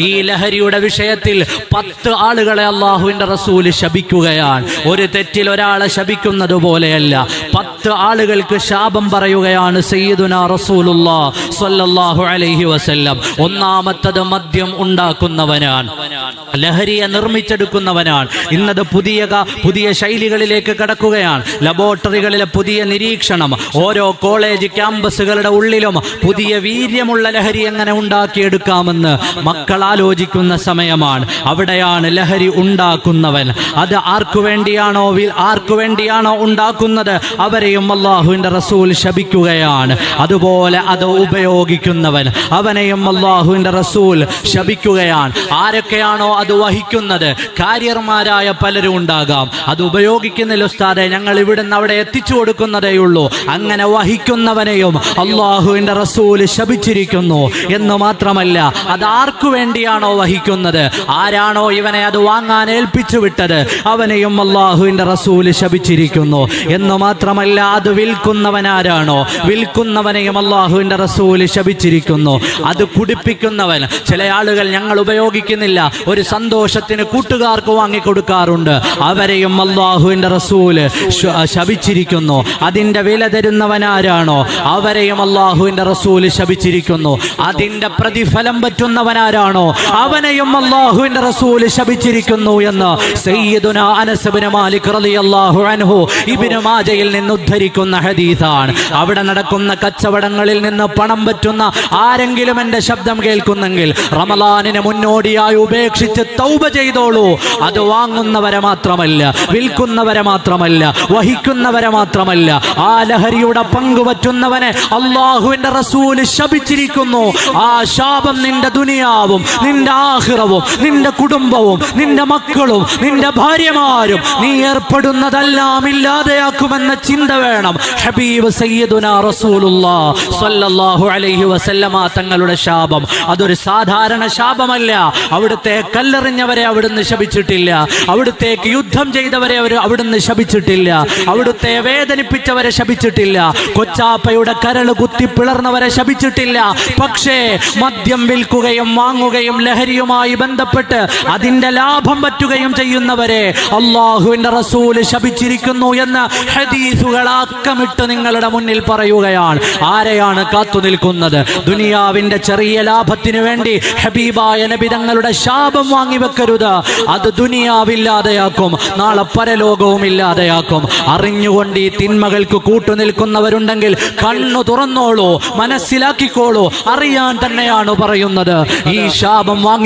ഈ ലഹരിയുടെ വിഷയത്തിൽ 10 ആളുകളെ അല്ലാഹുവിന്റെ റസൂല് ശപിക്കുകയാണ്. ഒരു തെറ്റിൽ ഒരാളെ ശപിക്കുന്നത് പോലെയല്ല, 10 ആളുകൾക്ക് ശാപം പറയുകയാണ് സയ്യിദുനാ റസൂലുള്ളാഹി സ്വല്ലല്ലാഹു അലൈഹി വസല്ലം. ഒന്നാമത്തത് മദ്യം ഉണ്ടാക്കുന്നവനാണ്, ലഹരിയെ നിർമ്മിച്ചെടുക്കുന്നവനാണ്. ഇന്നത് പുതിയ ശൈലികളിലേക്ക് കടക്കുകയാണ്. ലബോറട്ടറികളിലെ പുതിയ നിരീക്ഷണം, ഓരോ കോളേജ് ക്യാമ്പസുകളുടെ ഉള്ളിലും പുതിയ വീര്യമുള്ള ലഹരി എങ്ങനെ ഉണ്ടാക്കിയെടുക്കാമെന്ന് മക്കൾ ആലോചിക്കുന്ന സമയമാണ്. അവിടെയാണ് ലഹരി ഉണ്ടാക്കുന്നവൻ. അത് ആർക്കു വേണ്ടിയാണോ ഉണ്ടാക്കുന്നത് അവരെയും അല്ലാഹുവിന്റെ റസൂൽ ശപിക്കുകയാണ്. അതുപോലെ അത് ഉപയോഗിക്കുന്നവൻ, അവനെയും അല്ലാഹുവിന്റെ റസൂൽ ശപിക്കുകയാണ്. ആരൊക്കെയാണോ അത് വഹിക്കുന്നത്, കാരിയർമാരായ പലരും ഉണ്ടാകാം. അത് ഉപയോഗിക്കുന്നില്ല ഉസ്താദെ, ഞങ്ങൾ ഇവിടുന്ന് അവിടെ എത്തിച്ചു കൊടുക്കുന്നതേയുള്ളൂ. അങ്ങനെ വഹിക്കുന്നവനെയും അല്ലാഹുവിന്റെ റസൂൽ ശപിച്ചിരിക്കുന്നു. എന്ന് മാത്രമല്ല, അത് ആർക്കു വേണ്ടിയാണോ വഹിക്കുന്നത്, ആരാണോ ഇവനെ അത് വാങ്ങാൻ ഏൽപ്പിച്ചു വിട്ടത്, അവനെയും അല്ലാഹുവിന്റെ റസൂൽ ശപിച്ചിരിക്കുന്നു. എന്ന് മാത്രമല്ല, അത് വിൽക്കുന്നവനാരാണോ, വിൽക്കുന്നവനെയും അല്ലാഹുവിന്റെ റസൂൽ ശപിച്ചിരിക്കുന്നു. അത് കുടിപ്പിക്കുന്നവൻ, ചില ആളുകൾ ഞങ്ങൾ ഉപയോഗിക്കുന്നില്ല, ഒരു സന്തോഷത്തിന് കൂട്ടുകാർക്ക് വാങ്ങിക്കൊടുക്കാറുണ്ട്, അവരെയും അല്ലാഹുവിന്റെ റസൂല് ശപിച്ചിരിക്കുന്നു. അതിന്റെ വില തരുന്നവനാരാണോ അവരെയും അല്ലാഹുവിന്റെ റസൂല് ശപിച്ചിരിക്കുന്നു. അതിന്റെ പ്രതിഫലം പറ്റുന്നവനാരാണോ അവനെയും അല്ലാഹുവിന്റെ റസൂല് ശപിച്ചിരിക്കുന്നു എന്ന് സയ്യിദുനാ അനസ് ഇബ്നു മാലിക് റളിയല്ലാഹു അൻഹു ഇബ്നു മാജയിൽ നിന്ന് ഉദ്ധരിക്കുന്ന ഹദീസാണ്. അവിടെ നടക്കുന്ന കച്ചവടങ്ങളിൽ നിന്ന് പണം പറ്റുന്ന ആരെങ്കിലും എന്റെ ശബ്ദം കേൾക്കുന്നെങ്കിൽ റമളാനിന് മുന്നോടിയായി ഉപേക്ഷിച്ച് തൗബ ചെയ്തോളൂ. അത് വാങ്ങുന്നവരെ മാത്രമല്ല, വിൽക്കുന്നവരെ മാത്രമല്ല, വഹിക്കുന്നവരെ മാത്രമല്ല, ആ ലഹരിയുടെ പങ്കുപറ്റുന്നവനെ അല്ലാഹുവിന്റെ റസൂല് ശപിച്ചിരിക്കുന്നു. ആ ശാപം നിന്റെ ദുനിയാവും നിന്റെ ആഖിറവും നിന്റെ കുടുംബവും നിന്റെ മക്കളും നിന്റെ ഭാര്യമാരും നീ ഏർപ്പെടുന്നതെല്ലാം ഇല്ലാതെയാക്കുമെന്ന ചിന്ത വേണം. ഹബീബ് സയ്യിദുനാ റസൂലുള്ളാഹി സ്വല്ലല്ലാഹു അലൈഹി വസല്ലമ തങ്ങളുടെ ശാപം അതൊരു സാധാരണ ശാപമല്ല. അവിടുത്തെ കല്ലെറിഞ്ഞവരെ അവിടുന്ന് ശപിച്ചിട്ടില്ല, അവിടുത്തേക്ക് യുദ്ധം ചെയ്തവരെ അവിടുന്ന് ശപിച്ചിട്ടില്ല, അവിടുത്തെ വേദനിപ്പിച്ചവരെ ശപിച്ചിട്ടില്ല, കൊച്ചാപ്പയുടെ കരൾ കുത്തി പിളർന്നവരെ ശപിച്ചിട്ടില്ല. പക്ഷേ മദ്യം വിൽക്കുകയും വാങ്ങുകയും ലഹരിയുമായി ബന്ധപ്പെട്ട് അതിന്റെ ലാഭം പറ്റുകയും ചെയ്യുന്നവരെ അല്ലാഹുവിന്റെ റസൂല് ശപിച്ചിരിക്കുന്നു എന്ന് ഹദീസുകൾ അക്കമിട്ട് നിങ്ങളുടെ മുന്നിൽ പറയുകയാണ്. ആരെയാണ് കാത്തു നിൽക്കുന്നത്? ദുനിയാവിന്റെ ചെറിയ ലാഭത്തിന് വേണ്ടി ഹബീബായ നബി തങ്ങളുടെ ശാപം വാങ്ങിവെക്കരുത്. അത് ദുനിയാവില്ലാതെയാക്കും, നാളെ പരലോകവും ഇല്ലാതെയാക്കും. അറിഞ്ഞുകൊണ്ട് ഈ തിന്മകൾക്ക് കൂട്ടുനിൽക്കുന്നവരുണ്ടെങ്കിൽ കണ്ണു തുറന്നോളൂ, മനസ്സിലാക്കിക്കോളൂ. അറിയാൻ തന്നെയാണ് പറയുന്നത്. ഈ ശാപം വാങ്ങി